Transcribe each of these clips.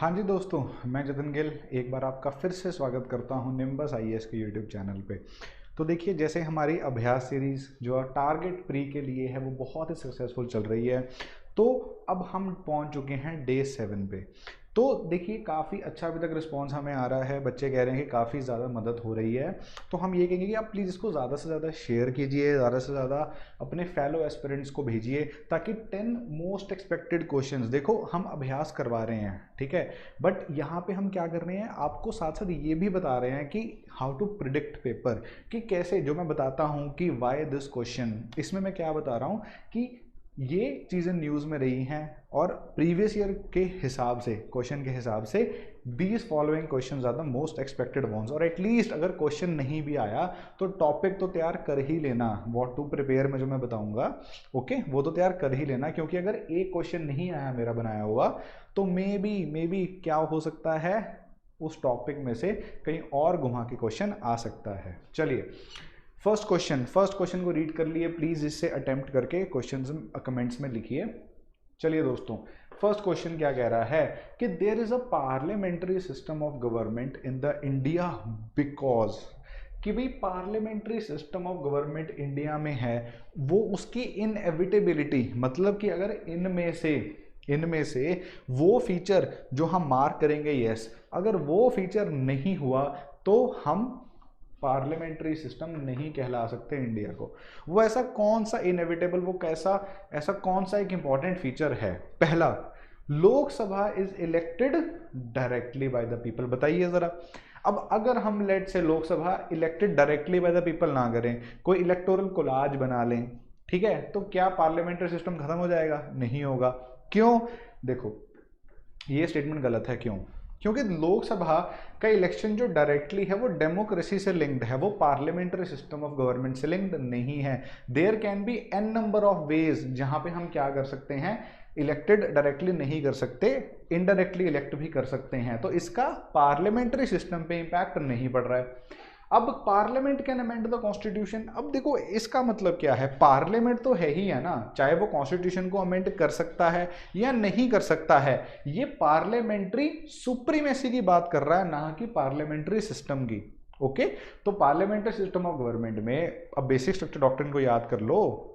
हाँ जी दोस्तों, मैं जतिन गिल एक बार आपका फिर से स्वागत करता हूँ निम्बस आईएएस के यूट्यूब चैनल पे। तो देखिए, जैसे हमारी अभ्यास सीरीज़ जो टारगेट प्री के लिए है वो बहुत ही सक्सेसफुल चल रही है। तो अब हम पहुँच चुके हैं डे 7 पे। तो देखिए, काफ़ी अच्छा अभी तक रिस्पॉन्स हमें आ रहा है। बच्चे कह रहे हैं कि काफ़ी ज़्यादा मदद हो रही है। तो हम ये कहेंगे कि आप प्लीज़ इसको ज़्यादा से ज़्यादा शेयर कीजिए, ज़्यादा से ज़्यादा अपने फेलो एस्पिरेंट्स को भेजिए, ताकि 10 मोस्ट एक्सपेक्टेड क्वेश्चंस, देखो हम अभ्यास करवा रहे हैं, ठीक है, बट यहाँ पे हम क्या कर रहे हैं, आपको साथ साथ ये भी बता रहे हैं कि हाउ टू प्रिडिक्ट पेपर, कि कैसे, जो मैं बताता हूँ कि वाई दिस क्वेश्चन, इसमें मैं क्या बता रहा हूँ कि ये चीज़ें न्यूज़ में रही हैं और प्रीवियस ईयर के हिसाब से, क्वेश्चन के हिसाब से these following question are the most expected ones. और एटलीस्ट अगर क्वेश्चन नहीं भी आया तो टॉपिक तो तैयार कर ही लेना, व्हाट टू प्रिपेयर में जो मैं बताऊंगा, ओके, वो तो तैयार कर ही लेना, क्योंकि अगर एक क्वेश्चन नहीं आया मेरा बनाया हुआ तो मे बी क्या हो सकता है, उस टॉपिक में से कहीं और घुमा के क्वेश्चन आ सकता है। चलिए, फर्स्ट क्वेश्चन को रीड कर लिए प्लीज, इससे अटेम्प्ट करके क्वेश्चन कमेंट्स में लिखिए। चलिए दोस्तों, फर्स्ट क्वेश्चन क्या कह रहा है कि there is a parliamentary system of government in the India because, कि भाई parliamentary system of government India में है, वो उसकी इनएविटेबिलिटी, मतलब कि अगर इनमें से वो फीचर जो हम मार्क करेंगे यस, अगर वो फीचर नहीं हुआ तो हम पार्लियामेंट्री सिस्टम नहीं कहला सकते इंडिया को। वो ऐसा कौन सा इनएविटेबल, वो कैसा, ऐसा कौन सा एक इंपॉर्टेंट फीचर है? पहला, Lok Sabha is elected directly by the people. बताइए जरा, अब अगर हम लेट से Lok Sabha elected directly by the people ना करें, कोई इलेक्टोरल कोलाज बना लें, ठीक है, तो क्या पार्लियामेंट्री सिस्टम खत्म हो जाएगा? नहीं होगा। क्यों? देखो, ये स्टेटमेंट गलत है। क्यों? क्योंकि लोकसभा का इलेक्शन जो डायरेक्टली है वो डेमोक्रेसी से लिंक्ड है, वो पार्लियामेंट्री सिस्टम ऑफ गवर्नमेंट से लिंक्ड नहीं है। There can be an number of ways जहां पे हम क्या कर सकते हैं, इलेक्टेड डायरेक्टली नहीं कर सकते, इनडायरेक्टली इलेक्ट भी कर सकते हैं। तो इसका पार्लियामेंट्री सिस्टम पे इंपैक्ट नहीं पड़ रहा है। अब parliament can amend the constitution, अब देखो इसका मतलब क्या है, पार्लियामेंट तो है ही है ना, चाहे वो कॉन्स्टिट्यूशन को अमेंड कर सकता है या नहीं कर सकता है। ये पार्लियामेंट्री सुप्रीमेसी की बात कर रहा है, ना कि पार्लियामेंट्री सिस्टम की। ओके, तो पार्लियामेंट्री सिस्टम ऑफ गवर्नमेंट में, अब बेसिक स्ट्रक्चर डॉक्ट्रिन को याद कर लो,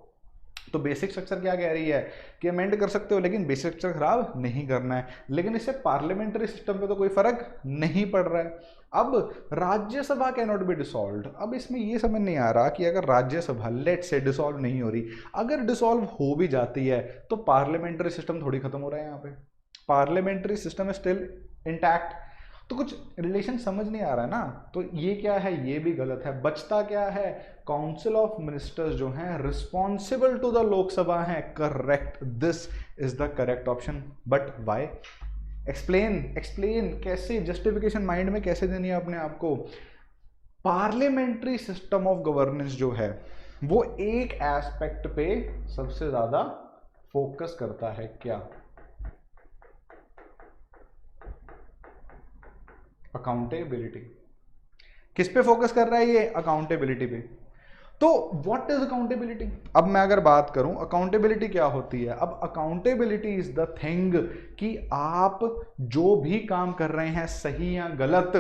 तो बेसिक स्ट्रक्चर क्या कह रही है कि अमेंड कर सकते हो लेकिन बेसिक स्ट्रक्चर खराब नहीं करना है। लेकिन इससे पार्लियामेंट्री सिस्टम पे तो कोई फर्क नहीं पड़ रहा है। अब Rajya Sabha can not be dissolve, अब इसमें ये समझ नहीं आ रहा कि अगर राज्यसभा लेट से डिसॉल्व नहीं हो रही, अगर डिसॉल्व हो भी जाती है तो पार्लियामेंट्री सिस्टम थोड़ी खत्म हो रहा है, यहाँ पे पार्लियामेंट्री सिस्टम है स्टिल इंटैक्ट। तो कुछ रिलेशन समझ नहीं आ रहा है ना, तो ये क्या है, ये भी गलत है। बचता क्या है, काउंसिल ऑफ मिनिस्टर्स जो हैं रिस्पॉन्सिबल टू द लोकसभा हैं, correct, this is the correct option. But why? Explain कैसे, जस्टिफिकेशन माइंड में कैसे देनी है अपने आप को। पार्लियामेंट्री सिस्टम ऑफ गवर्नेंस जो है वो एक एस्पेक्ट पे सबसे ज्यादा फोकस करता है, क्या? अकाउंटेबिलिटी। किस पे फोकस कर रहा है ये? अकाउंटेबिलिटी पे। तो व्हाट इज अकाउंटेबिलिटी? अब मैं अगर बात करूं अकाउंटेबिलिटी क्या होती है, अब अकाउंटेबिलिटी इज द थिंग कि आप जो भी काम कर रहे हैं सही या गलत,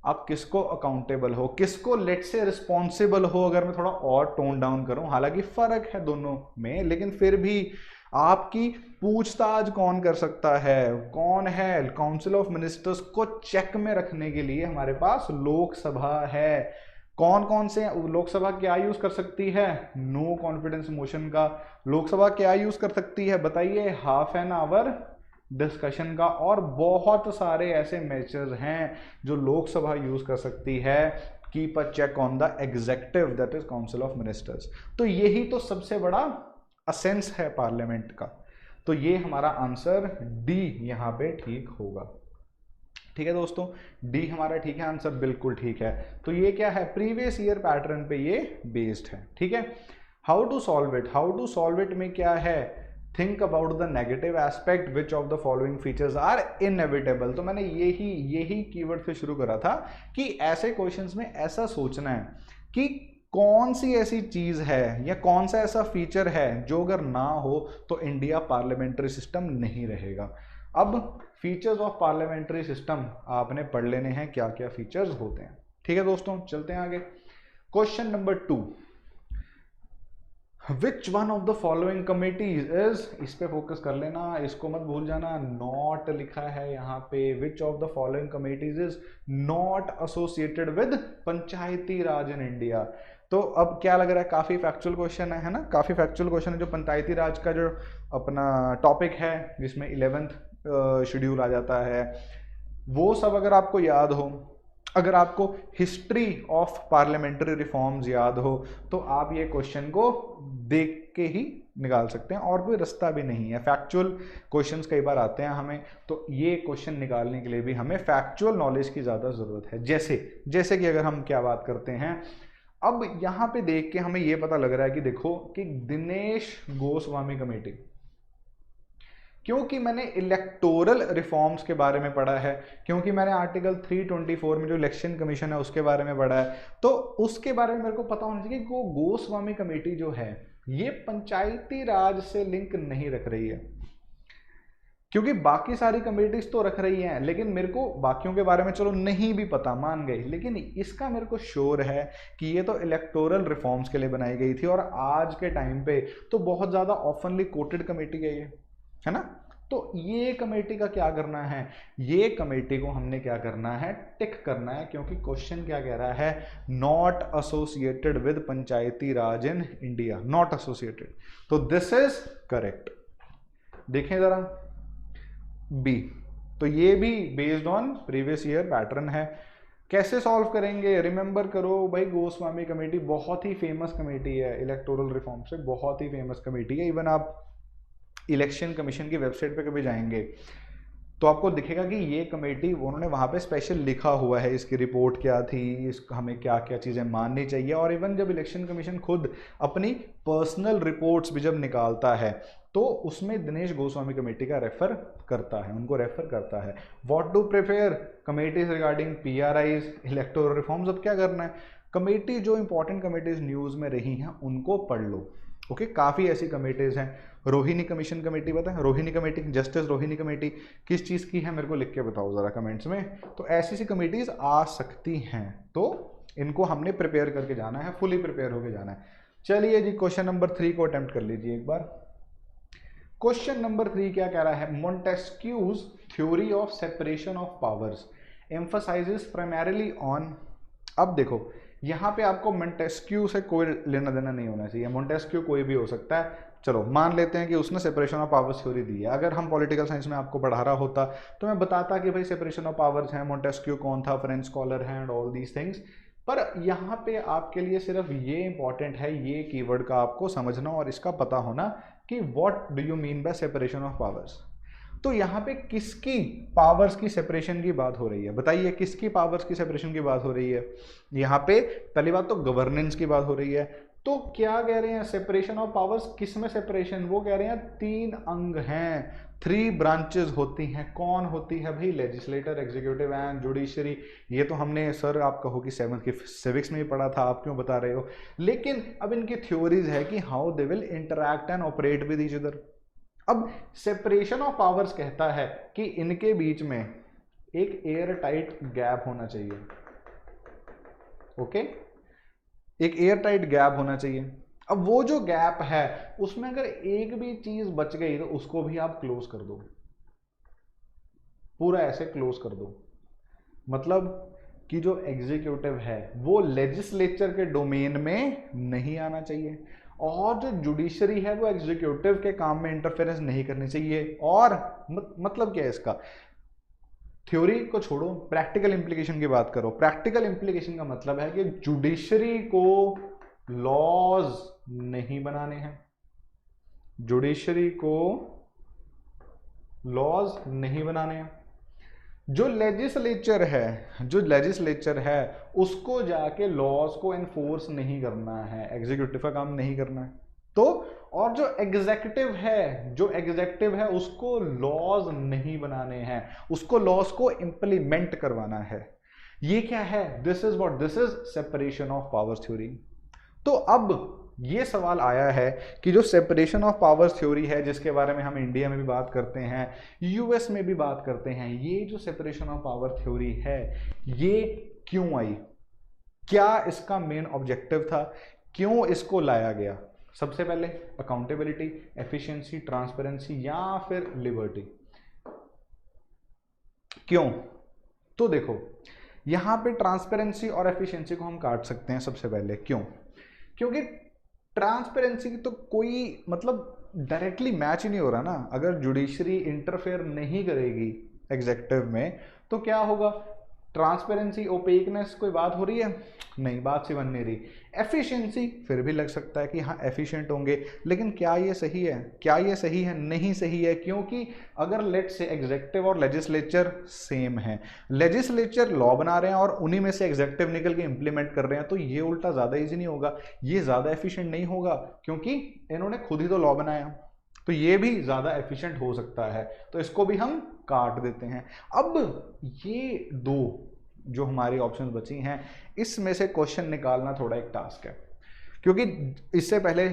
आप किसको अकाउंटेबल हो, किसको लेट से रिस्पॉन्सिबल हो। अगर मैं थोड़ा और टोन डाउन करूं, हालांकि फर्क है दोनों में, लेकिन फिर भी आपकी पूछताछ कौन कर सकता है, कौन है? काउंसिल ऑफ मिनिस्टर्स को चेक में रखने के लिए हमारे पास लोकसभा है। कौन कौन से लोकसभा क्या यूज कर सकती है? नो कॉन्फिडेंस मोशन का। लोकसभा क्या यूज कर सकती है बताइए? हाफ एन आवर डिस्कशन का। और बहुत सारे ऐसे मेजर्स हैं जो लोकसभा यूज कर सकती है, keep a check on the executive, that is council of ministers. तो यही तो सबसे बड़ा असेंस है पार्लियामेंट का। तो ये हमारा आंसर डी यहां पे ठीक होगा। ठीक है दोस्तों, डी हमारा ठीक है आंसर, बिल्कुल ठीक है। तो ये क्या है, प्रीवियस ईयर पैटर्न पे ये बेस्ड है। ठीक है, how to solve it, how to solve it में क्या है, think about the negative aspect which of the following features are inevitable. तो मैंने यही कीवर्ड से शुरू करा था कि ऐसे क्वेश्चंस में ऐसा सोचना है कि कौन सी ऐसी चीज है या कौन सा ऐसा फीचर है जो अगर ना हो तो इंडिया पार्लियामेंट्री सिस्टम नहीं रहेगा। अब फीचर्स ऑफ पार्लियामेंट्री सिस्टम आपने पढ़ लेने हैं, क्या क्या फीचर्स होते हैं। ठीक है दोस्तों, चलते हैं आगे। Question number 2, which one of the following committees is, इस पे फोकस कर लेना, इसको मत भूल जाना, नॉट लिखा है यहाँ पे, विच of the following committees is not associated with Panchayati Raj in India. तो अब क्या लग रहा है, काफी फैक्चुअल क्वेश्चन है ना, काफी फैक्चुअल क्वेश्चन है। जो पंचायती राज का जो अपना टॉपिक है जिसमें 11th शेड्यूल आ जाता है, वो सब अगर आपको याद हो, अगर आपको हिस्ट्री ऑफ पार्लियामेंट्री रिफॉर्म्स याद हो, तो आप ये क्वेश्चन को देख के ही निकाल सकते हैं, और कोई रास्ता भी नहीं है। फैक्चुअल क्वेश्चंस कई बार आते हैं हमें, तो ये क्वेश्चन निकालने के लिए भी हमें फैक्चुअल नॉलेज की ज़्यादा ज़रूरत है। जैसे कि अगर हम क्या बात करते हैं, अब यहाँ पे देख के हमें ये पता लग रहा है कि देखो कि दिनेश गोस्वामी कमेटी, क्योंकि मैंने इलेक्टोरल रिफॉर्म्स के बारे में पढ़ा है, क्योंकि मैंने आर्टिकल 324 में जो इलेक्शन कमीशन है उसके बारे में पढ़ा है, तो उसके बारे में मेरे को पता होना चाहिए कि वो गोस्वामी कमेटी जो है ये पंचायती राज से लिंक नहीं रख रही है, क्योंकि बाकी सारी कमेटीज तो रख रही हैं, लेकिन मेरे को बाकियों के बारे में चलो नहीं भी पता, मान गए, लेकिन इसका मेरे को श्योर है कि ये तो इलेक्टोरल रिफॉर्म्स के लिए बनाई गई थी, और आज के टाइम पे तो बहुत ज़्यादा ऑफनली कोटेड कमेटी है ये, है ना। तो ये कमेटी का क्या करना है, ये कमेटी को हमने क्या करना है, टिक करना है, क्योंकि क्वेश्चन क्या कह रहा है, not associated with Panchayati Raj in India, not associated, तो दिस इज करेक्ट। देखें जरा बी, तो ये भी based on previous year pattern है। कैसे सॉल्व करेंगे, रिमेंबर करो भाई, गोस्वामी कमेटी बहुत ही फेमस कमेटी है, इलेक्टोरल रिफॉर्म से बहुत ही फेमस कमेटी है। इवन आप इलेक्शन कमीशन की वेबसाइट पे कभी जाएंगे तो आपको दिखेगा कि ये कमेटी, उन्होंने वहाँ पे स्पेशल लिखा हुआ है इसकी रिपोर्ट क्या थी, इस हमें क्या क्या चीज़ें माननी चाहिए, और इवन जब इलेक्शन कमीशन खुद अपनी पर्सनल रिपोर्ट्स भी जब निकालता है तो उसमें दिनेश गोस्वामी कमेटी का रेफर करता है, उनको रेफर करता है। What to prepare committees regarding PRIs electoral reforms. अब क्या करना है, कमेटी जो इंपॉर्टेंट कमेटीज न्यूज़ में रही हैं उनको पढ़ लो। ओके, काफ़ी ऐसी कमेटीज हैं। रोहिणी कमीशन कमेटी, पता है Rohini committee, justice Rohini committee किस चीज़ की है, मेरे को लिख के बताओ ज़रा कमेंट्स में। तो ऐसी सी कमेटीज आ सकती हैं, तो इनको हमने प्रिपेयर करके जाना है, फुली प्रिपेयर होके जाना है। चलिए जी, क्वेश्चन नंबर 3 को अटेम्प्ट कर लीजिए एक बार। क्वेश्चन नंबर 3 क्या कह रहा है, Montesquieu's theory of separation of powers emphasises primarily on. अब देखो यहाँ पे आपको मोंटेस्क्यू से कोई लेना देना नहीं होना चाहिए, मोंटेस्क्यू कोई भी हो सकता है। चलो मान लेते हैं कि उसने सेपरेशन ऑफ पावर्स थ्योरी दी है। अगर हम पॉलिटिकल साइंस में आपको पढ़ा रहा होता तो मैं बताता कि भाई सेपरेशन ऑफ पावर्स है, मोंटेस्क्यू कौन था, फ्रेंच स्कॉलर है एंड ऑल दीज थिंग्स। पर यहाँ पे आपके लिए सिर्फ ये इंपॉर्टेंट है, ये कीवर्ड का आपको समझना और इसका पता होना कि what do you mean by separation of powers. तो यहाँ पे किसकी पावर्स की सेपरेशन की बात हो रही है, बताइए किसकी पावर्स की सेपरेशन की बात हो रही है। यहाँ पे पहली बात तो गवर्नेंस की बात हो रही है। तो क्या कह रहे हैं, सेपरेशन ऑफ पावर्स, किस में सेपरेशन, वो कह रहे हैं 3 अंग हैं, 3 ब्रांचेस होती हैं। कौन होती है भाई, लेजिस्लेटर, एग्जीक्यूटिव एंड जुडिशरी। ये तो हमने सर आप कहो कि 7th की सिविक्स में ही पढ़ा था, आप क्यों बता रहे हो। लेकिन अब इनकी थ्योरीज है कि how they will interact and operate with each other. अब सेपरेशन ऑफ पावर्स कहता है कि इनके बीच में एक एयर टाइट गैप होना चाहिए। ओके, एक एयर टाइट गैप होना चाहिए। अब वो जो गैप है उसमें अगर एक भी चीज बच गई तो उसको भी आप क्लोज कर दो, पूरा ऐसे क्लोज कर दो। मतलब कि जो एग्जीक्यूटिव है वो लेजिस्लेचर के डोमेन में नहीं आना चाहिए, और जो जुडिशरी है वो एग्जीक्यूटिव के काम में इंटरफेरेंस नहीं करनी चाहिए। और मतलब क्या है इसका, थ्योरी को छोड़ो, प्रैक्टिकल इंप्लीकेशन की बात करो। प्रैक्टिकल इंप्लीकेशन का मतलब है कि जुडिशरी को लॉज नहीं बनाने हैं, जुडिशरी को लॉज नहीं बनाने हैं। जो लेजिस्लेचर है उसको जाके लॉज को एनफोर्स नहीं करना है, एग्जीक्यूटिव का काम नहीं करना है। तो और जो एग्जीक्यूटिव है उसको लॉज नहीं बनाने हैं, उसको लॉज को इंप्लीमेंट करवाना है। ये क्या है, this is separation of powers theory. तो अब ये सवाल आया है कि जो सेपरेशन ऑफ पावर्स थ्योरी है, जिसके बारे में हम इंडिया में भी बात करते हैं, यूएस में भी बात करते हैं, ये जो सेपरेशन ऑफ पावर थ्योरी है ये क्यों आई, क्या इसका मेन ऑब्जेक्टिव था, क्यों इसको लाया गया? सबसे पहले अकाउंटेबिलिटी, एफिशिएंसी, ट्रांसपेरेंसी या फिर लिबर्टी? क्यों? तो देखो यहां पे ट्रांसपेरेंसी और एफिशिएंसी को हम काट सकते हैं सबसे पहले। क्यों? क्योंकि ट्रांसपेरेंसी की तो कोई मतलब डायरेक्टली मैच ही नहीं हो रहा ना। अगर जुडिशरी इंटरफेयर नहीं करेगी एग्जेक्टिव में तो क्या होगा? ट्रांसपेरेंसी, ओपेकनेस, कोई बात हो रही है? नहीं, बात सी बन नहीं रही। एफिशिएंसी फिर भी लग सकता है कि हाँ एफिशिएंट होंगे, लेकिन क्या ये सही है? क्या ये सही है? नहीं सही है। क्योंकि अगर लेट्स से एग्जेक्टिव और लेजिस्लेचर सेम है, लेजिस्लेचर लॉ बना रहे हैं और उन्हीं में से एग्जेक्टिव निकल के इंप्लीमेंट कर रहे हैं, तो ये उल्टा ज्यादा ईजी नहीं होगा, ये ज्यादा एफिशिएंट नहीं होगा, क्योंकि इन्होंने खुद ही तो लॉ बनाया, तो ये भी ज्यादा एफिशिएंट हो सकता है। तो इसको भी हम काट देते हैं। अब ये दो जो हमारी ऑप्शंस बची हैं, इसमें से क्वेश्चन निकालना थोड़ा एक टास्क है, क्योंकि इससे पहले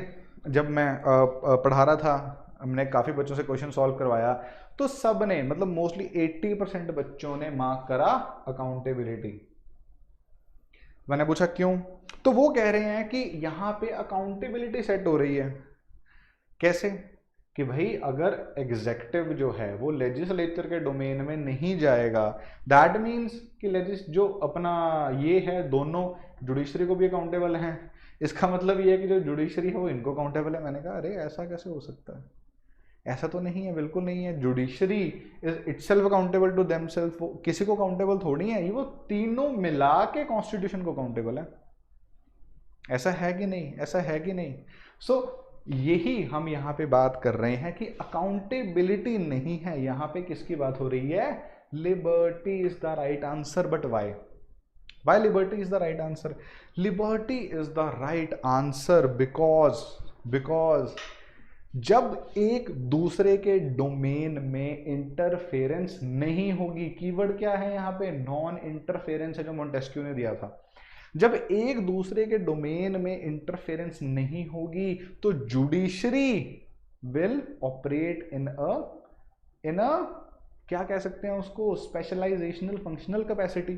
जब मैं पढ़ा रहा था, हमने काफ़ी बच्चों से क्वेश्चन सॉल्व करवाया, तो सब ने मतलब मोस्टली 80% बच्चों ने मार्क करा अकाउंटेबिलिटी। मैंने पूछा क्यों, तो वो कह रहे हैं कि यहां पे अकाउंटेबिलिटी सेट हो रही है। कैसे? कि भाई अगर एग्जेक्टिव जो है वो लेजिस्लेचर के डोमेन में नहीं जाएगा, दैट मीन्स कि जो अपना ये है दोनों जुडिशरी को भी अकाउंटेबल हैं, इसका मतलब ये है कि जो जुडिशरी है वो इनको अकाउंटेबल है। मैंने कहा अरे ऐसा कैसे हो सकता है? ऐसा तो नहीं है, बिल्कुल नहीं है। Judiciary is itself accountable to themselves, किसी को अकाउंटेबल थोड़ी है, ये वो तीनों मिला के कॉन्स्टिट्यूशन को अकाउंटेबल है। ऐसा है कि नहीं? ऐसा है कि नहीं? सो यही हम यहां पे बात कर रहे हैं कि अकाउंटेबिलिटी नहीं है, यहां पे किसकी बात हो रही है? Liberty is the right answer. But why liberty is the right answer? Liberty is the right answer because जब एक दूसरे के डोमेन में इंटरफेरेंस नहीं होगी, कीवर्ड क्या है यहां पे? नॉन इंटरफेरेंस है, जो मोंटेस्क्यू ने दिया था। जब एक दूसरे के डोमेन में इंटरफेरेंस नहीं होगी तो जुडिशरी विल ऑपरेट इन अ क्या कह सकते हैं उसको? स्पेशलाइजेशनल फंक्शनल कैपेसिटी।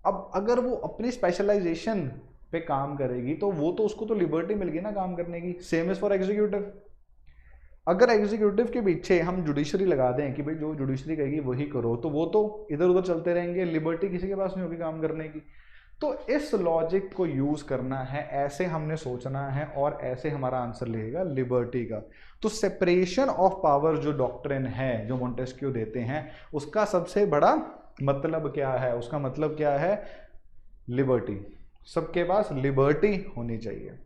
अब अगर वो अपनी स्पेशलाइजेशन पे काम करेगी तो वो तो उसको तो लिबर्टी मिल गई ना काम करने की। Same is for executive. अगर एग्जीक्यूटिव के पीछे हम जुडिशरी लगा दें कि भाई जो जुडिशरी कहेगी वही करो, तो वो तो इधर उधर चलते रहेंगे, लिबर्टी किसी के पास नहीं होगी काम करने की। तो इस लॉजिक को यूज करना है, ऐसे हमने सोचना है और ऐसे हमारा आंसर लगेगा लिबर्टी का। तो सेपरेशन ऑफ पावर जो डॉक्ट्रिन है जो मोंटेस्क्यू देते हैं, उसका सबसे बड़ा मतलब क्या है? उसका मतलब क्या है? लिबर्टी। सबके पास लिबर्टी होनी चाहिए।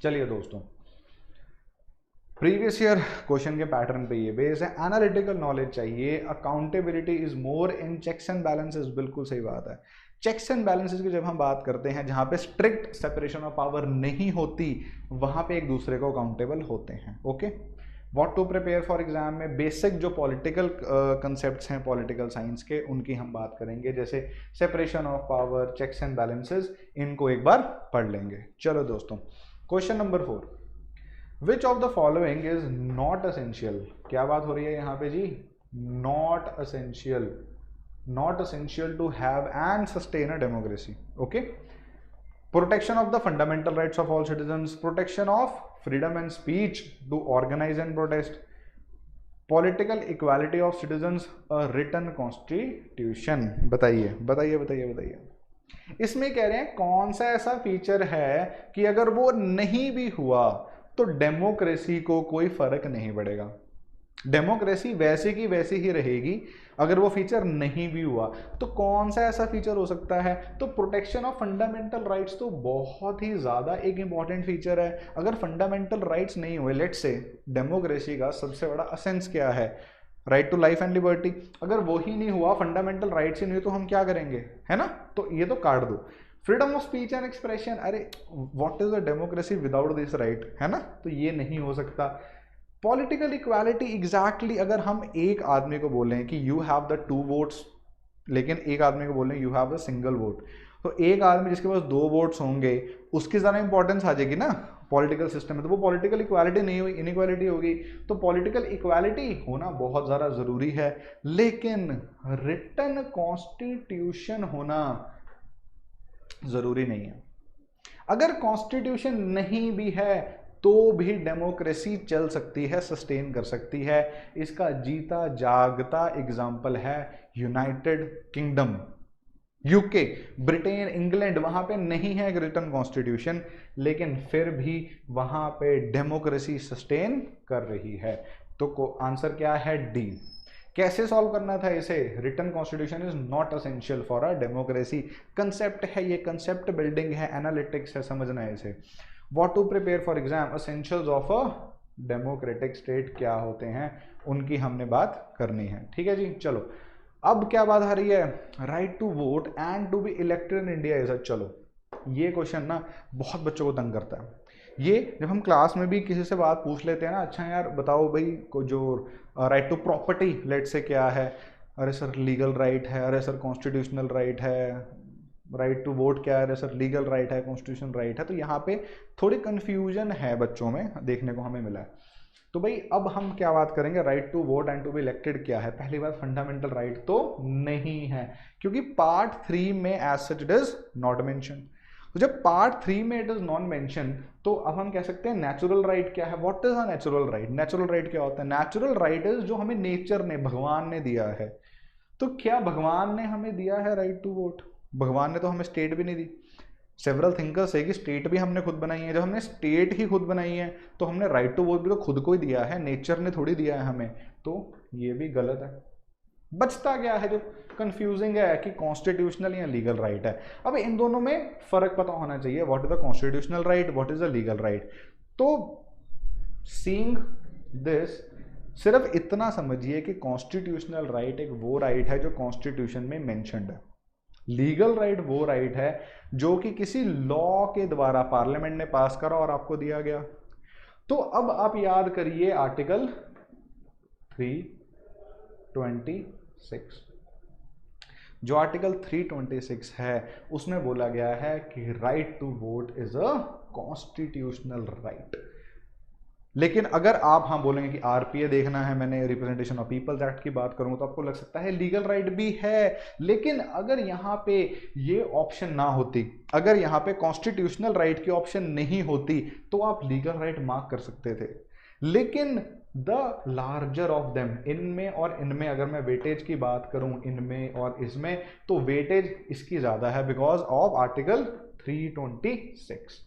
चलिए दोस्तों, प्रीवियस ईयर क्वेश्चन के पैटर्न पे ये बेस है, एनालिटिकल नॉलेज चाहिए। Accountability is more in checks and balances, बिल्कुल सही बात है। चेक्स एंड बैलेंसेस की जब हम बात करते हैं, जहां पे स्ट्रिक्ट सेपरेशन ऑफ पावर नहीं होती, वहां पे एक दूसरे को अकाउंटेबल होते हैं। Okay, what to prepare for exam में बेसिक जो पॉलिटिकल कंसेप्ट्स हैं पॉलिटिकल साइंस के, उनकी हम बात करेंगे, जैसे separation of power, checks and balances, इनको एक बार पढ़ लेंगे। चलो दोस्तों, question number 4, which of the following is not essential? क्या बात हो रही है यहाँ पे जी? Not essential, not essential to have and sustain a democracy. Okay, protection of the fundamental rights of all citizens, protection of freedom and speech to organize and protest, political equality of citizens, a written constitution. बताइए बताइए बताइए बताइए, इसमें कह रहे हैं कौन सा ऐसा फीचर है कि अगर वो नहीं भी हुआ तो डेमोक्रेसी को कोई फर्क नहीं पड़ेगा, डेमोक्रेसी वैसे की वैसी ही रहेगी अगर वो फीचर नहीं भी हुआ। तो कौन सा ऐसा फीचर हो सकता है? तो प्रोटेक्शन ऑफ फंडामेंटल राइट्स तो बहुत ही ज्यादा एक इंपॉर्टेंट फीचर है। अगर फंडामेंटल राइट्स नहीं हुए, लेट्स से डेमोक्रेसी का सबसे बड़ा असेंस क्या है? Right to life and liberty. अगर वो ही नहीं हुआ, फंडामेंटल राइट्स ही नहीं हुए, तो हम क्या करेंगे? है ना, तो ये तो काट दो। Freedom of speech and expression, अरे what is a democracy without this right? है ना, तो ये नहीं हो सकता। पॉलिटिकल इक्वालिटी, एग्जैक्टली अगर हम एक आदमी को बोलें कि यू हैव द 2 वोट्स, लेकिन एक आदमी को बोलें you have the single vote, तो एक आदमी जिसके पास 2 वोट्स होंगे उसकी ज़्यादा इंपॉर्टेंस आ जाएगी ना पॉलिटिकल सिस्टम में, तो वो पॉलिटिकल इक्वालिटी नहीं हुई, इनइक्वालिटी होगी। तो पॉलिटिकल इक्वालिटी होना बहुत ज़्यादा ज़रूरी है, लेकिन रिटन कॉन्स्टिट्यूशन होना ज़रूरी नहीं है। अगर कॉन्स्टिट्यूशन नहीं भी है तो भी डेमोक्रेसी चल सकती है, सस्टेन कर सकती है। इसका जीता जागता एग्जाम्पल है United kingdom, UK, Britain, England. वहां पे नहीं है एक रिटन कॉन्स्टिट्यूशन, लेकिन फिर भी वहां पे डेमोक्रेसी सस्टेन कर रही है। तो आंसर क्या है? डी। कैसे सॉल्व करना था इसे? Written constitution is not essential for a democracy. Concept है ये, कंसेप्ट बिल्डिंग है, एनालिटिक्स है, समझना है इसे। What to prepare for exam, essentials of a democratic state क्या होते हैं, उनकी हमने बात करनी है। ठीक है जी, चलो अब क्या बात आ रही है? Right to vote and to be elected in India is. चलो ये क्वेश्चन ना बहुत बच्चों को तंग करता है। ये जब हम क्लास में भी किसी से बात पूछ लेते हैं ना, अच्छा यार बताओ भाई को जो राइट टू प्रॉपर्टी लेट से क्या है, अरे सर लीगल राइट है, अरे सर कॉन्स्टिट्यूशनल राइट है। राइट टू वोट क्या है? अरे सर लीगल राइट है, कॉन्स्टिट्यूशन राइट है। तो यहाँ पे थोड़ी कन्फ्यूजन है बच्चों में, देखने को हमें मिला है। तो भाई अब हम क्या बात करेंगे? Right to vote and to be elected क्या है? पहली बात, फंडामेंटल राइट तो नहीं है, क्योंकि पार्ट 3 में as such it is not mention. तो जब पार्ट 3 में इट इज नॉन मेंशन, तो अब हम कह सकते हैं नेचुरल राइट क्या है? What is a natural right? Natural right क्या होता है? नेचुरल राइट इज जो हमें नेचर ने, भगवान ने दिया है। तो क्या भगवान ने हमें दिया है राइट टू वोट? भगवान ने तो हमें स्टेट भी नहीं दी। सेवरल थिंकर्स है कि स्टेट भी हमने खुद बनाई है। जब हमने स्टेट ही खुद बनाई है तो हमने राइट टू वोट भी तो खुद को ही दिया है, नेचर ने थोड़ी दिया है हमें। तो ये भी गलत है। बचता क्या है जो कंफ्यूजिंग है कि कॉन्स्टिट्यूशनल या लीगल राइट है। अब इन दोनों में फर्क पता होना चाहिए, what is the constitutional right, what is the legal right. तो सीइंग दिस, सिर्फ इतना समझिए कि कॉन्स्टिट्यूशनल राइट एक वो राइट है जो कॉन्स्टिट्यूशन में मेंशन्ड है। लीगल राइट वो राइट है जो कि किसी लॉ के द्वारा पार्लियामेंट ने पास करा और आपको दिया गया। तो अब आप याद करिए आर्टिकल 326। जो आर्टिकल 326 है उसमें बोला गया है कि right to vote is a constitutional right. लेकिन अगर आप हाँ बोलेंगे कि आरपीए देखना है, मैंने रिप्रेजेंटेशन ऑफ पीपल्स एक्ट की बात करूंगा, तो आपको लग सकता है लीगल राइट भी है। लेकिन अगर यहाँ पे ये ऑप्शन ना होती, अगर यहाँ पे कॉन्स्टिट्यूशनल राइट की ऑप्शन नहीं होती, तो आप लीगल राइट मार्क कर सकते थे। लेकिन द लार्जर ऑफ देम, इनमें और इनमें अगर मैं वेटेज की बात करूं, इनमें और इसमें, तो वेटेज इसकी ज्यादा है बिकॉज ऑफ आर्टिकल 326।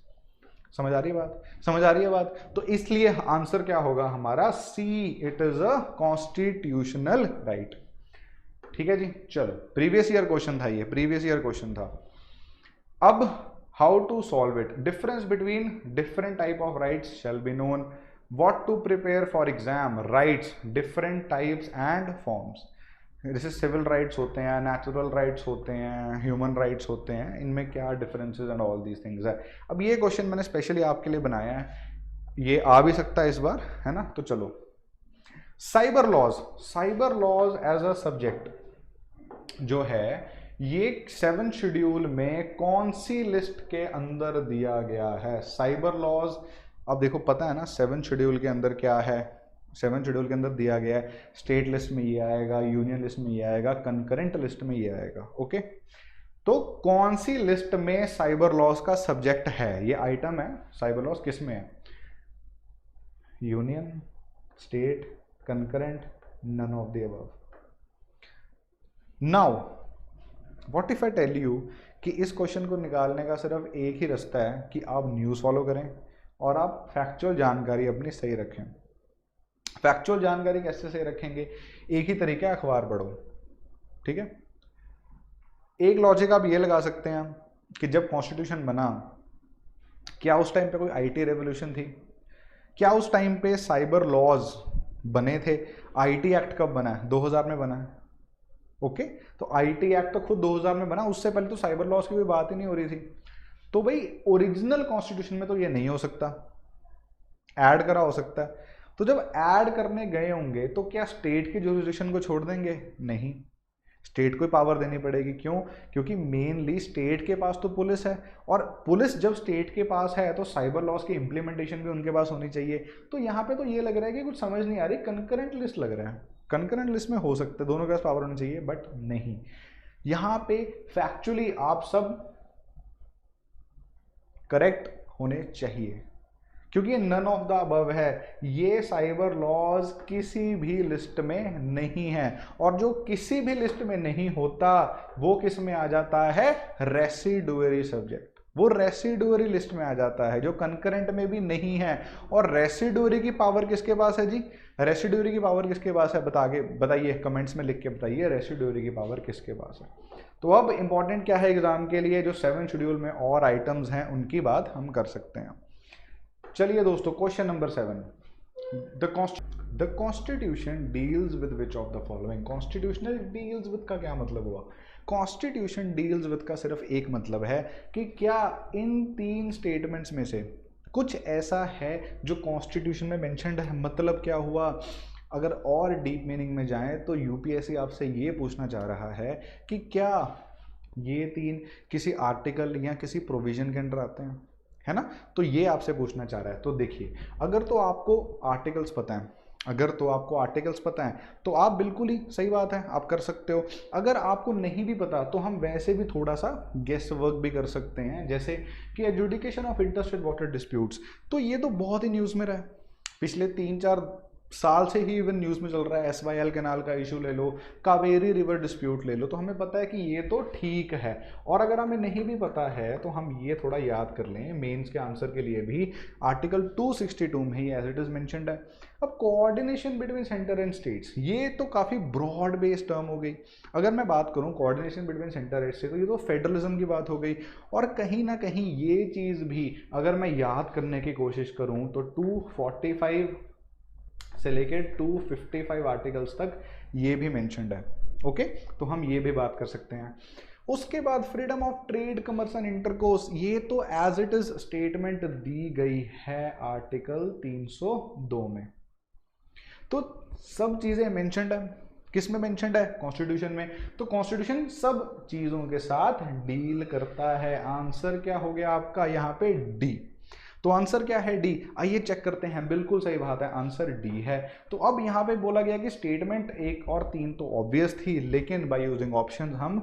समझ आ रही है बात? समझ आ रही है बात? तो इसलिए आंसर क्या होगा हमारा? C, it is a constitutional right. ठीक है जी, चलो प्रीवियस ईयर क्वेश्चन था ये, प्रीवियस ईयर क्वेश्चन था। अब how to solve it? Difference between different type of rights shall be known. What to prepare for exam? Rights, different types and forms. जैसे civil rights होते हैं, natural rights होते हैं, human rights होते हैं, इनमें क्या differences and all these things है। अब ये क्वेश्चन मैंने स्पेशली आपके लिए बनाया है, ये आ भी सकता है इस बार, है ना? तो चलो, cyber laws, cyber laws as a subject जो है ये 7 शेड्यूल में कौन सी लिस्ट के अंदर दिया गया है? साइबर लॉज, अब देखो पता है ना 7 शेड्यूल के अंदर क्या है? 7 शेड्यूल के अंदर दिया गया है, स्टेट लिस्ट में ये आएगा, यूनियन लिस्ट में ये आएगा, कंकरेंट लिस्ट में ये आएगा। ओके, तो कौन सी लिस्ट में साइबर लॉस का सब्जेक्ट है? ये आइटम है, साइबर लॉस किस में है? Union, state, concurrent, none of the above. Now what if I tell you कि इस क्वेश्चन को निकालने का सिर्फ एक ही रास्ता है कि आप न्यूज़ फॉलो करें और आप फैक्चुअल जानकारी अपनी सही रखें। फैक्चुअल जानकारी कैसे सही रखेंगे? एक ही तरीका है, अखबार पढ़ो। ठीक है, एक लॉजिक आप ये लगा सकते हैं कि जब कॉन्स्टिट्यूशन बना, क्या उस टाइम पे कोई आईटी रेवोल्यूशन थी? क्या उस टाइम पे साइबर लॉज बने थे? आईटी एक्ट कब बना है? 2000 में बना है। ओके, तो आईटी एक्ट तो खुद 2000 में बना, उससे पहले तो साइबर लॉज की कोई बात ही नहीं हो रही थी। तो भाई ओरिजिनल कॉन्स्टिट्यूशन में तो ये नहीं हो सकता, ऐड करा हो सकता है। तो जब ऐड करने गए होंगे तो क्या स्टेट की जुरिसडिक्शन को छोड़ देंगे? नहीं। स्टेट को पावर देनी पड़ेगी। क्यों? क्योंकि मेनली स्टेट के पास तो पुलिस है, और पुलिस जब स्टेट के पास है तो साइबर लॉज की इंप्लीमेंटेशन भी उनके पास होनी चाहिए। तो यहाँ पे तो ये लग रहा है कि कुछ समझ नहीं आ रही, कंकरेंट लिस्ट लग रहा है। कंकरेंट लिस्ट में हो सकता है दोनों के पास पावर होनी चाहिए, बट नहीं। यहाँ पे फैक्चुअली आप सब करेक्ट होने चाहिए, क्योंकि नन ऑफ द अबव है। ये साइबर लॉज किसी भी लिस्ट में नहीं है, और जो किसी भी लिस्ट में नहीं होता वो किस में आ जाता है? Residuary subject. वो रेसिडुअरी लिस्ट में आ जाता है, जो कंकरेंट में भी नहीं है। और रेसिडुअरी की पावर किसके पास है जी? रेसिडुअरी की पावर किसके पास है? बताइए, कमेंट्स में लिख के बताइए रेसिडुअरी की पावर किसके पास है। तो अब इंपॉर्टेंट क्या है एग्जाम के लिए? जो 7 शेड्यूल में और आइटम्स हैं उनकी बात हम कर सकते हैं। चलिए दोस्तों, question number 7, the constitution deals with which of the following? Constitutional deals with का क्या मतलब हुआ? कॉन्स्टिट्यूशन डील्स विद का सिर्फ एक मतलब है कि क्या इन 3 स्टेटमेंट्स में से कुछ ऐसा है जो कॉन्स्टिट्यूशन में मेंशन्ड है। मतलब क्या हुआ? अगर और डीप मीनिंग में जाएं तो यूपीएससी आपसे ये पूछना चाह रहा है कि क्या ये 3 किसी आर्टिकल या किसी प्रोविजन के अंडर आते हैं, है ना? तो ये आपसे पूछना चाह रहा है। तो देखिए, अगर तो आपको आर्टिकल्स पता है तो आप बिल्कुल ही सही बात है, आप कर सकते हो। अगर आपको नहीं भी पता तो हम वैसे भी थोड़ा सा गेस वर्क भी कर सकते हैं, जैसे कि adjudication of interstate water disputes. तो ये तो बहुत ही न्यूज़ में रहा है, पिछले 3-4 साल से ही इवन न्यूज़ में चल रहा है। एसवाईएल कैनाल का इशू ले लो, कावेरी रिवर डिस्प्यूट ले लो, तो हमें पता है कि ये तो ठीक है। और अगर हमें नहीं भी पता है तो हम ये थोड़ा याद कर लें, मेंस के आंसर के लिए भी आर्टिकल 262 में ही एज इट इज मेंशन्ड है। अब coordination between centre and states, ये तो काफ़ी ब्रॉड बेस्ड टर्म हो गई। अगर मैं बात करूं coordination between centre and state, तो ये तो फेडरलिज्म की बात हो गई। और कहीं ना कहीं ये चीज़ भी अगर मैं याद करने की कोशिश करूं तो 245 से लेके 255 आर्टिकल्स तक ये भी मेंशन्ड है। ओके, तो हम ये भी बात कर सकते हैं। उसके बाद freedom of trade, commerce and intercourse, ये तो एज इट इज स्टेटमेंट दी गई है आर्टिकल 302 में। तो सब चीजें मेंशन्ड है। किस में मेंशन्ड है? कॉन्स्टिट्यूशन में। तो कॉन्स्टिट्यूशन सब चीजों के साथ डील करता है। आंसर क्या हो गया आपका यहाँ पे? डी। तो आंसर क्या है? डी। आइए चेक करते हैं, बिल्कुल सही बात है, आंसर डी है। तो अब यहाँ पे बोला गया कि स्टेटमेंट 1 और 3 तो ऑब्वियस थी, लेकिन बाय यूजिंग ऑप्शन हम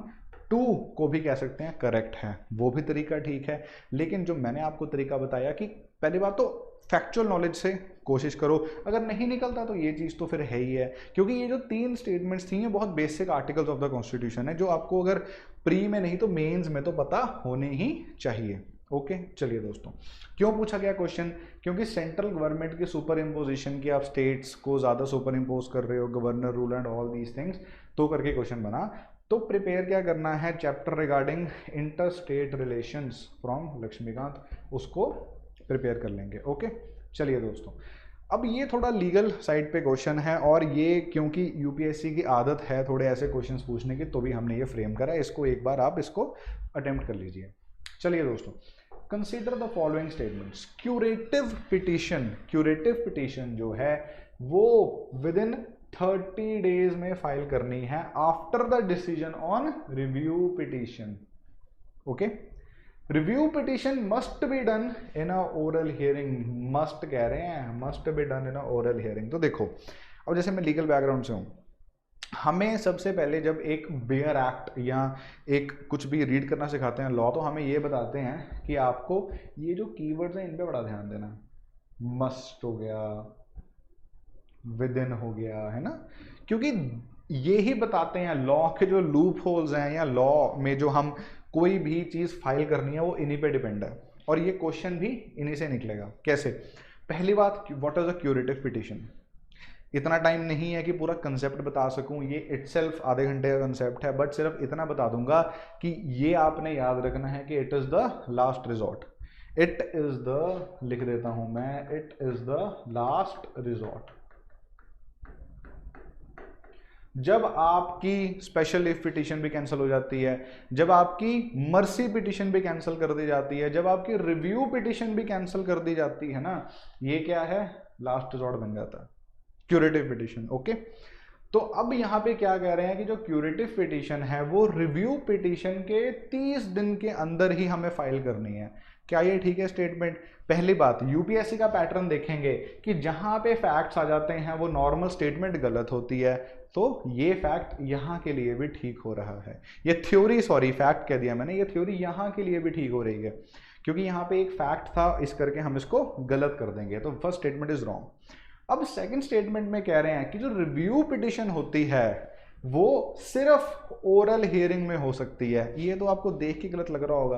2 को भी कह सकते हैं करेक्ट है। वो भी तरीका ठीक है, लेकिन जो मैंने आपको तरीका बताया कि पहली बात तो फैक्चुअल नॉलेज से कोशिश करो, अगर नहीं निकलता तो ये चीज़ तो फिर है ही है, क्योंकि ये जो 3 स्टेटमेंट्स थी ये बहुत basic articles of the constitution है, जो आपको अगर प्री में नहीं तो मेंस में तो पता होने ही चाहिए। ओके, चलिए दोस्तों, क्यों पूछा गया क्वेश्चन? क्योंकि सेंट्रल गवर्नमेंट की सुपर इम्पोजिशन की आप स्टेट्स को ज़्यादा सुपर इम्पोज कर रहे हो, governor rule and all these things, तो करके क्वेश्चन बना। तो प्रिपेयर क्या करना है? Chapter regarding inter state relations from Laxmikanth, उसको प्रिपेयर कर लेंगे। ओके, चलिए दोस्तों, अब ये थोड़ा लीगल साइड पे क्वेश्चन है, और ये क्योंकि यूपीएससी की आदत है थोड़े ऐसे क्वेश्चंस पूछने की, तो भी हमने ये फ्रेम करा है। इसको एक बार आप इसको अटेम्प्ट कर लीजिए। चलिए दोस्तों, consider the following statements. Curative petition जो है वो विद इन 30 डेज में फाइल करनी है after the decision on review petition. Okay, review petition must be done in a oral hearing. Must कह रहे हैं, must be done in a oral hearing. तो देखो, अब जैसे मैं लीगल बैकग्राउंड से हूं, हमें सबसे पहले जब एक बेयर एक्ट या एक कुछ भी रीड करना सिखाते हैं लॉ, तो हमें ये बताते हैं कि आपको ये जो कीवर्ड्स हैं इन पे बड़ा ध्यान देना है। मस्ट हो गया, विद इन हो गया, है ना? क्योंकि ये ही बताते हैं लॉ के जो लूप होल्स हैं, या लॉ में जो हम कोई भी चीज़ फाइल करनी है वो इन्हीं पे डिपेंड है, और ये क्वेश्चन भी इन्हीं से निकलेगा। कैसे? पहली बात, what is a curative petition? इतना टाइम नहीं है कि पूरा कंसेप्ट बता सकूं, ये इटसेल्फ आधे घंटे का कंसेप्ट है, बट सिर्फ इतना बता दूंगा कि ये आपने याद रखना है कि it is the last resort. It is the, लिख देता हूं मैं, it is the last resort. जब आपकी स्पेशल लीव पिटीशन भी कैंसिल हो जाती है, जब आपकी मर्सी पिटीशन भी कैंसिल कर दी जाती है, जब आपकी रिव्यू पिटीशन भी कैंसिल कर दी जाती है ना, ये क्या है? लास्ट रिजॉर्ट बन जाता है, क्यूरेटिव पिटीशन। ओके, तो अब यहाँ पे क्या कह रहे हैं कि जो क्यूरेटिव पिटीशन है वो रिव्यू पिटीशन के 30 दिन के अंदर ही हमें फाइल करनी है। क्या ये ठीक है स्टेटमेंट? पहली बात, यूपीएससी का पैटर्न देखेंगे कि जहां पे फैक्ट्स आ जाते हैं वो नॉर्मल स्टेटमेंट गलत होती है, तो ये फैक्ट यहां के लिए भी ठीक हो रहा है। ये थ्योरी, सॉरी फैक्ट कह दिया मैंने, ये थ्योरी यहां के लिए भी ठीक हो रही है क्योंकि यहाँ पे एक फैक्ट था, इस करके हम इसको गलत कर देंगे। तो फर्स्ट स्टेटमेंट इज रॉन्ग। अब सेकंड स्टेटमेंट में कह रहे हैं कि जो रिव्यू पिटीशन होती है वो सिर्फ ओरल हियरिंग में हो सकती है। ये तो आपको देख के गलत लग रहा होगा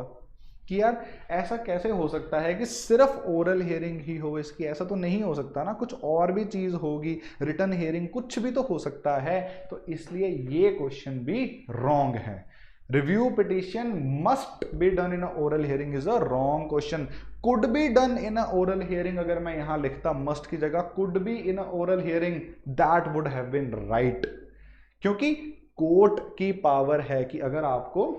कि यार ऐसा कैसे हो सकता है कि सिर्फ ओरल हियरिंग ही हो इसकी, ऐसा तो नहीं हो सकता ना, कुछ और भी चीज होगी, रिटन हियरिंग कुछ भी तो हो सकता है। तो इसलिए ये क्वेश्चन भी रॉन्ग है। Review petition must be done in oral hearing is a wrong question. Could be done in oral hearing, अगर मैं यहां लिखता मस्ट की जगह could be in oral hearing, that would have been right, क्योंकि court की power है कि अगर आपको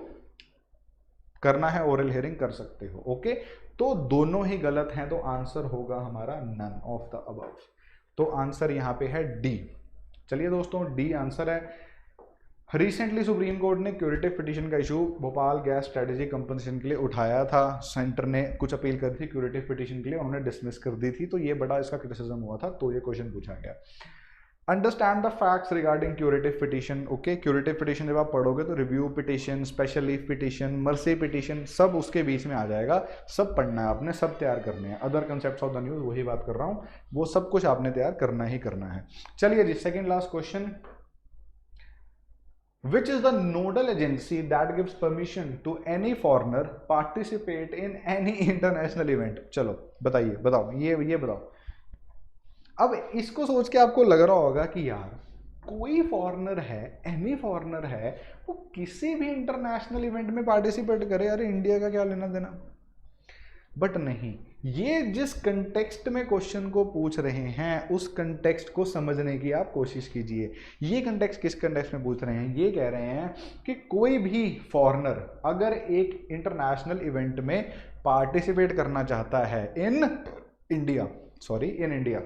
करना है ओरल हियरिंग कर सकते हो। ओके, तो दोनों ही गलत हैं, तो आंसर होगा हमारा नन ऑफ द अबव। तो आंसर यहां पे है डी। चलिए दोस्तों, डी आंसर है। रिसेंटली सुप्रीम कोर्ट ने क्यूरेटिव पिटीशन का issue Bhopal gas strategy compensation के लिए उठाया था। सेंटर ने कुछ अपील करी थी क्यूरेटिव पिटीशन के लिए, उन्होंने डिसमिस कर दी थी, तो ये बड़ा इसका क्रिटिसिज्म हुआ था, तो ये क्वेश्चन पूछा गया। Understand the facts regarding curative petition. Okay, curative petition जब आप पढ़ोगे तो review petition, special leave petition, mercy petition सब उसके बीच में आ जाएगा। सब पढ़ना है आपने, सब तैयार करने हैं। Other concepts of the news वही बात कर रहा हूँ, वो सब कुछ आपने तैयार करना ही करना है। चलिए जी, second last question, which is the nodal agency that gives permission to any foreigner participate in any international event? चलो बताइए, बताओ ये बताओ। अब इसको सोच के आपको लग रहा होगा कि यार कोई फॉरेनर है, एनी फॉरेनर है, वो किसी भी इंटरनेशनल इवेंट में पार्टिसिपेट करे, अरे इंडिया का क्या लेना देना। बट नहीं, ये जिस कंटेक्स्ट में क्वेश्चन को पूछ रहे हैं उस कंटेक्स्ट को समझने की आप कोशिश कीजिए। ये कंटेक्स्ट किस कंटेक्स्ट में पूछ रहे हैं? ये कह रहे हैं कि कोई भी फॉरेनर अगर एक इंटरनेशनल इवेंट में पार्टिसिपेट करना चाहता है इन इंडिया,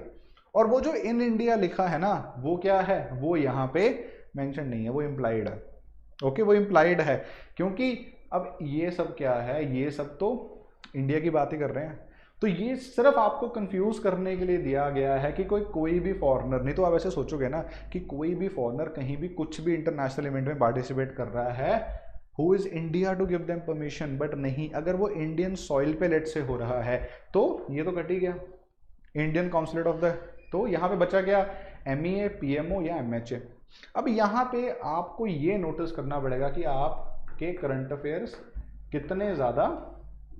और वो जो इन इंडिया लिखा है ना, वो क्या है? वो यहाँ पे मेंशन नहीं है, वो इम्प्लाइड है। ओके, वो इम्प्लाइड है, क्योंकि अब ये सब क्या है, ये सब तो इंडिया की बात ही कर रहे हैं। तो ये सिर्फ आपको कंफ्यूज करने के लिए दिया गया है कि कोई भी फॉरेनर, नहीं तो आप ऐसे सोचोगे ना कि कोई भी फॉरेनर कहीं भी कुछ भी इंटरनेशनल इवेंट में पार्टिसिपेट कर रहा है, who is India to give them permission. But नहीं, अगर वो इंडियन सॉइल पे लेट से हो रहा है तो ये तो कट ही गया, इंडियन काउंसलेट ऑफ द, तो यहाँ पे बचा गया MEA, PMO या MHA। अब यहाँ पे आपको ये नोटिस करना पड़ेगा कि आपके करंट अफेयर्स कितने ज़्यादा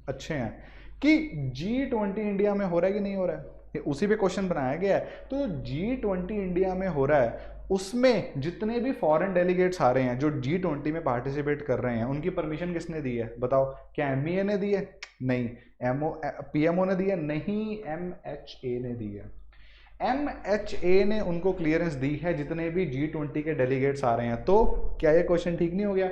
अच्छे हैं कि G20 इंडिया में हो रहा है कि नहीं हो रहा है, उसी पे क्वेश्चन बनाया गया है। तो G20 इंडिया में हो रहा है, उसमें जितने भी फॉरेन डेलीगेट्स आ रहे हैं जो G20 में पार्टिसिपेट कर रहे हैं, उनकी परमिशन किसने दी है बताओ? क्या MEA ने दी है? नहीं। PMO ने दी है? नहीं। MHA ने दी है। MHA ने उनको क्लियरेंस दी है जितने भी G20 के डेलीगेट्स आ रहे हैं। तो क्या ये क्वेश्चन ठीक नहीं हो गया?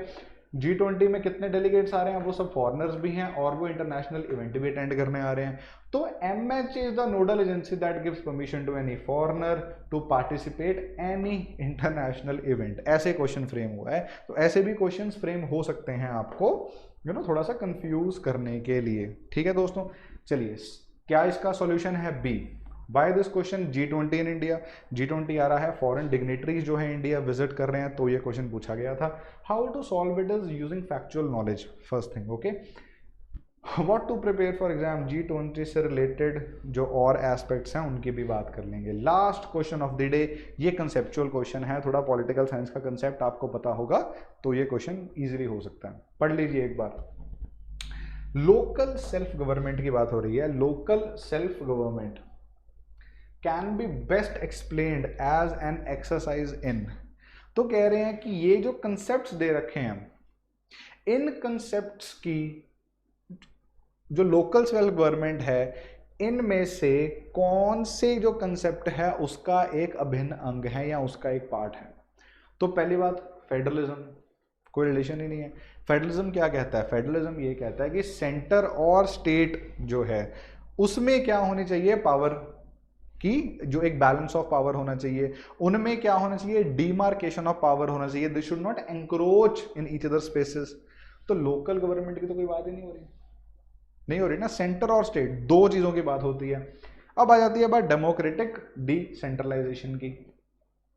G20 में कितने डेलीगेट्स आ रहे हैं, वो सब फॉरेनर्स भी हैं और वो इंटरनेशनल इवेंट भी अटेंड करने आ रहे हैं। तो MHA is the nodal agency that gives permission to any foreigner to participate any international event. ऐसे क्वेश्चन फ्रेम हुआ है, तो ऐसे भी क्वेश्चन फ्रेम हो सकते हैं आपको थोड़ा सा कंफ्यूज करने के लिए। ठीक है दोस्तों, चलिए क्या इसका सॉल्यूशन है? B. By this question G20 in India, G20 आ रहा है, फॉरेन डिग्नेटरीज जो है इंडिया विजिट कर रहे हैं, तो ये क्वेश्चन पूछा गया था। How to solve it is using factual knowledge, first thing. Okay, what to prepare for exam, G20 से रिलेटेड जो और एस्पेक्ट्स हैं उनकी भी बात कर लेंगे। Last question of the day, ये कंसेप्चुअल क्वेश्चन है, थोड़ा पॉलिटिकल साइंस का कंसेप्ट आपको पता होगा तो ये क्वेश्चन ईजिली हो सकता है। पढ़ लीजिए एक बार। लोकल सेल्फ गवर्नमेंट की बात हो रही है। Local self government can be best explained as an exercise in. तो कह रहे हैं कि ये जो कंसेप्ट्स दे रखे हैं, इन कंसेप्ट्स की जो लोकल सेल्फ गवर्नमेंट है, इनमें से कौन से जो कंसेप्ट है उसका एक अभिन्न अंग है या उसका एक पार्ट है। तो पहली बात, फेडरलिज्म, कोई रिलेशन ही नहीं है। फेडरलिज्म क्या कहता है? फेडरलिज्म ये कहता है कि सेंटर और स्टेट जो है उसमें क्या होनी चाहिए? पावर कि जो एक बैलेंस ऑफ पावर होना चाहिए, उनमें क्या होना चाहिए, डिमार्केशन ऑफ पावर होना चाहिए, they should not encroach in each other spaces. तो लोकल गवर्नमेंट की तो कोई बात ही नहीं हो रही ना, सेंटर और स्टेट दो चीजों की बात होती है। अब आ जाती है बात डेमोक्रेटिक डिसेंट्रलाइजेशन की,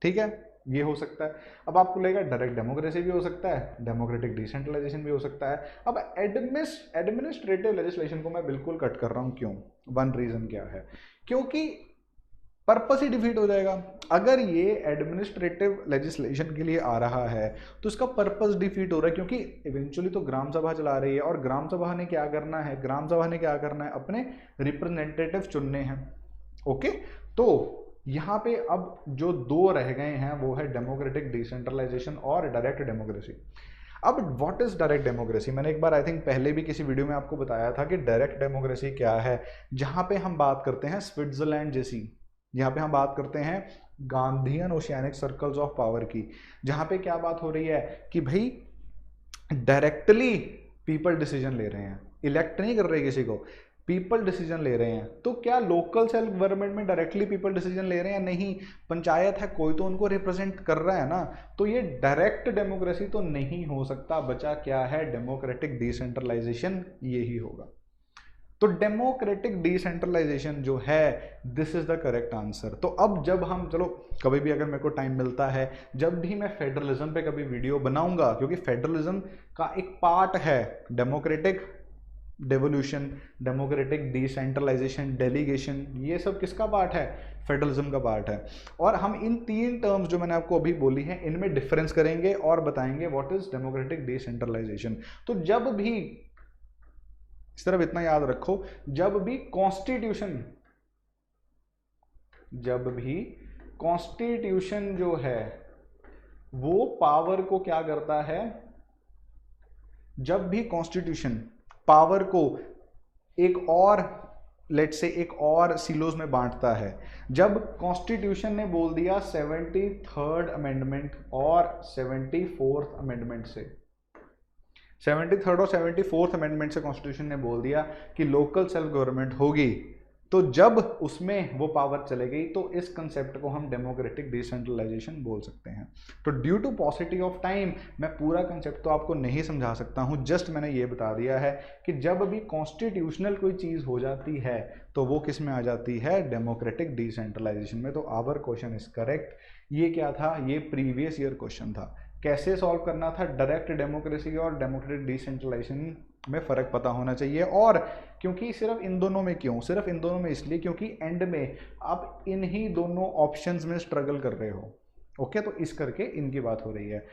ठीक है, ये हो सकता है। अब आपको लगेगा डायरेक्ट डेमोक्रेसी भी हो सकता है, डेमोक्रेटिक डिसेंट्रलाइजेशन भी हो सकता है। अब एडमिनिस्ट्रेटिव लेजिस्लेशन को मैं बिल्कुल कट कर रहा हूं, क्यों, वन रीजन क्या है, क्योंकि पर्पस ही डिफीट हो जाएगा। अगर ये एडमिनिस्ट्रेटिव लेजिस्लेशन के लिए आ रहा है तो इसका पर्पस डिफीट हो रहा है, क्योंकि इवेंचुअली तो ग्राम सभा चला रही है, और ग्राम सभा ने क्या करना है, ग्राम सभा ने क्या करना है, अपने रिप्रेजेंटेटिव चुनने हैं। ओके, तो यहाँ पे अब जो दो रह गए हैं वो है डेमोक्रेटिक डिसेंट्रलाइजेशन और डायरेक्ट डेमोक्रेसी। अब व्हाट इज डायरेक्ट डेमोक्रेसी, मैंने एक बार आई थिंक पहले भी किसी वीडियो में आपको बताया था कि डायरेक्ट डेमोक्रेसी क्या है। जहां पे हम बात करते हैं स्विट्जरलैंड जैसी, यहाँ पे हम बात करते हैं Gandhian oceanic circles of power की, जहां पे क्या बात हो रही है कि भाई डायरेक्टली पीपल डिसीजन ले रहे हैं, इलेक्ट नहीं कर रहे किसी को, पीपल डिसीजन ले रहे हैं। तो क्या लोकल सेल्फ गवर्नमेंट में डायरेक्टली पीपल डिसीजन ले रहे हैं, नहीं, पंचायत है, कोई तो उनको रिप्रेजेंट कर रहा है ना, तो ये डायरेक्ट डेमोक्रेसी तो नहीं हो सकता। बचा क्या है, डेमोक्रेटिक डिसेंट्रलाइजेशन, यही होगा। तो डेमोक्रेटिक डिसेंट्रलाइजेशन जो है, this is the correct answer. तो अब जब हम, चलो कभी भी अगर मेरे को टाइम मिलता है, जब भी मैं फेडरलिज्म पे कभी वीडियो बनाऊंगा, क्योंकि फेडरलिज्म का एक पार्ट है democratic devolution, democratic decentralisation, delegation, ये सब किसका पार्ट है, फेडरलिज्म का पार्ट है। और हम इन तीन टर्म्स जो मैंने आपको अभी बोली हैं, इनमें डिफरेंस करेंगे और बताएंगे व्हाट इज डेमोक्रेटिक डिसेंट्रलाइजेशन। तो जब भी, सिर्फ इतना याद रखो, जब भी कॉन्स्टिट्यूशन जो है वो पावर को क्या करता है, जब भी कॉन्स्टिट्यूशन पावर को एक और, लेट से एक और सिलोज में बांटता है, जब कॉन्स्टिट्यूशन ने बोल दिया 73rd अमेंडमेंट और 74th अमेंडमेंट से, 73rd और 74th अमेंडमेंट से कॉन्स्टिट्यूशन ने बोल दिया कि लोकल सेल्फ गवर्नमेंट होगी, तो जब उसमें वो पावर चले गई, तो इस कंसेप्ट को हम डेमोक्रेटिक डिसेंट्रलाइजेशन बोल सकते हैं। तो due to paucity of time मैं पूरा कंसेप्ट तो आपको नहीं समझा सकता हूं, जस्ट मैंने ये बता दिया है कि जब भी कॉन्स्टिट्यूशनल कोई चीज हो जाती है तो वो किस में आ जाती है, डेमोक्रेटिक डिसेंट्रलाइजेशन में। तो आवर क्वेश्चन इज करेक्ट। ये क्या था, ये प्रीवियस ईयर क्वेश्चन था। कैसे सॉल्व करना था, डायरेक्ट डेमोक्रेसी और डेमोक्रेटिक डिसेंट्रलाइजेशन में फ़र्क पता होना चाहिए। और क्योंकि सिर्फ इन दोनों में, क्यों सिर्फ इन दोनों में, इसलिए क्योंकि एंड में आप इन ही दोनों ऑप्शंस में स्ट्रगल कर रहे हो। ओके, तो इस करके इनकी बात हो रही है।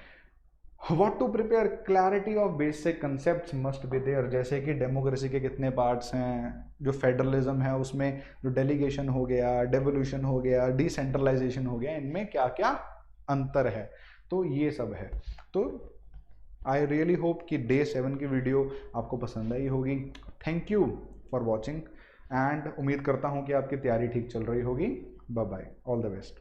What to prepare, clarity of basic concept must be there. जैसे कि डेमोक्रेसी के कितने पार्ट्स हैं, जो फेडरलिज्म है उसमें जो डेलीगेशन हो गया, डेवोल्यूशन हो गया, डिसेंट्रलाइजेशन हो गया, इनमें क्या क्या अंतर है, तो ये सब है। तो आई रियली होप कि डे 7 की वीडियो आपको पसंद आई होगी। Thank you for watching and उम्मीद करता हूँ कि आपकी तैयारी ठीक चल रही होगी। Bye bye, all the best.